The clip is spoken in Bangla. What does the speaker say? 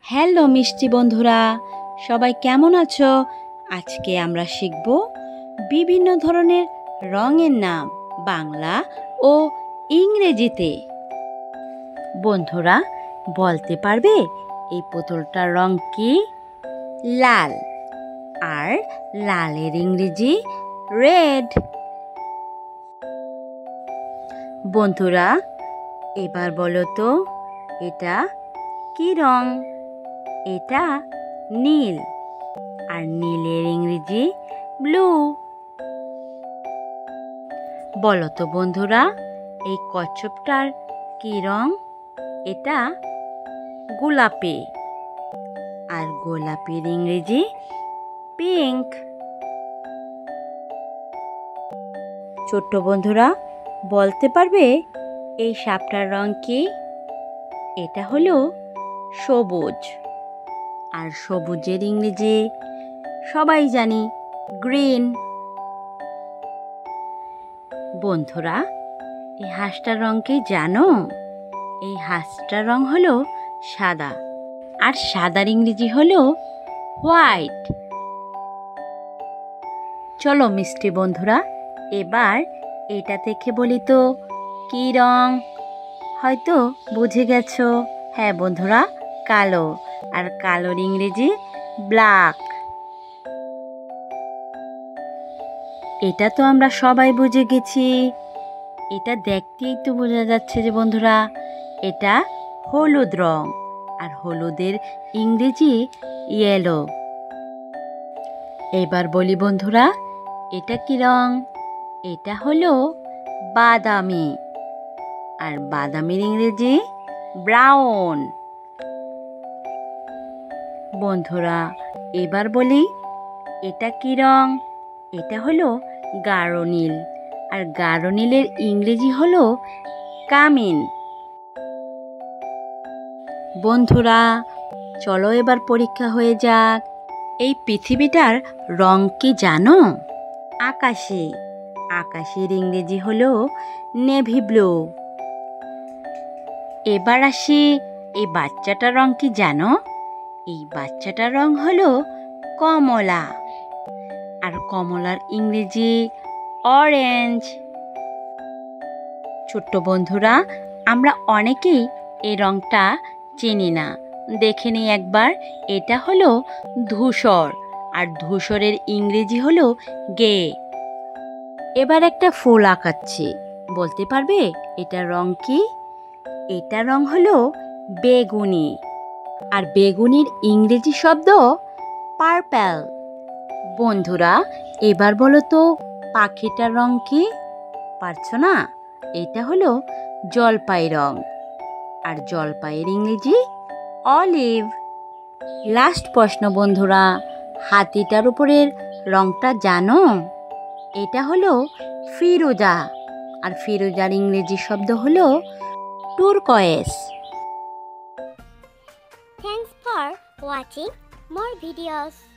হ্যালো মিষ্টি বন্ধুরা, সবাই কেমন আছো? আজকে আমরা শিখব বিভিন্ন ধরনের রঙের নাম বাংলা ও ইংরেজিতে। বন্ধুরা, বলতে পারবে এই পুতুলটার রং কি? লাল। আর লালের ইংরেজি রেড। বন্ধুরা, এবার বলো তো এটা কি রং? এটা নীল। আর নীলের ইংরেজি ব্লু। বলো তো বন্ধুরা, এই কচ্ছপটার কি রং? এটা গোলাপি। আর গোলাপির ইংরেজি পিঙ্ক। ছোট্ট বন্ধুরা, বলতে পারবে এই সাপটার রং কি? এটা হলো সবুজ। আর সবুজের ইংরেজি সবাই জানি গ্রিন। বন্ধুরা, এই হাঁসটার রং কি জানো? এই হাঁসটার রং হলো সাদা। আর সাদার ইংরেজি হলো হোয়াইট। চলো মিষ্টি বন্ধুরা, এবার এটা থেকে বলি তো কি রং? হয়তো বুঝে গেছো। হ্যাঁ বন্ধুরা, কালো। আর কালোর ইংরেজি ব্ল্যাক। এটা তো আমরা সবাই বুঝে গেছি। এটা দেখতেই তো বোঝা যাচ্ছে যে বন্ধুরা এটা হলুদ রং। আর হলুদের ইংরেজি ইয়েলো। এবার বলি বন্ধুরা, এটা কি রং? এটা হলো বাদামি। আর বাদামির ইংরেজি ব্রাউন। বন্ধুরা, এবার বলি এটা কি রং? এটা হলো গাঢ় নীল। আর গাঢ় নীলের ইংরেজি হলো কামিন। বন্ধুরা, চলো এবার পরীক্ষা হয়ে যাক। এই পৃথিবীটার রং কি জানো? আকাশে। আকাশের ইংরেজি হলো নেভি ব্লু। এবার আসি, এই বাচ্চাটার রং কি জানো? এই বাচ্চাটার রং হলো কমলা। আর কমলার ইংরেজি অরেঞ্জ। ছোট্ট বন্ধুরা, আমরা অনেকেই এই রংটা চিনি না। দেখে নিই একবার। এটা হলো ধূসর। আর ধূসরের ইংরেজি হলো গে। এবার একটা ফুল আঁকাচ্ছি। বলতে পারবে এটার রং কি? এটার রং হলো বেগুনি। আর বেগুনির ইংরেজি শব্দ পার্পল। বন্ধুরা, এবার বলো তো পাখিটার রং কি? পারছো না? এটা হলো জলপাই রং। আর জলপাইয়ের ইংরেজি অলিভ। লাস্ট প্রশ্ন বন্ধুরা, হাতিটার উপরের রংটা জানো? এটা হলো ফিরোজা। আর ফিরোজার ইংরেজি শব্দ হলো টুরকয়েস। Thanks for watching more videos.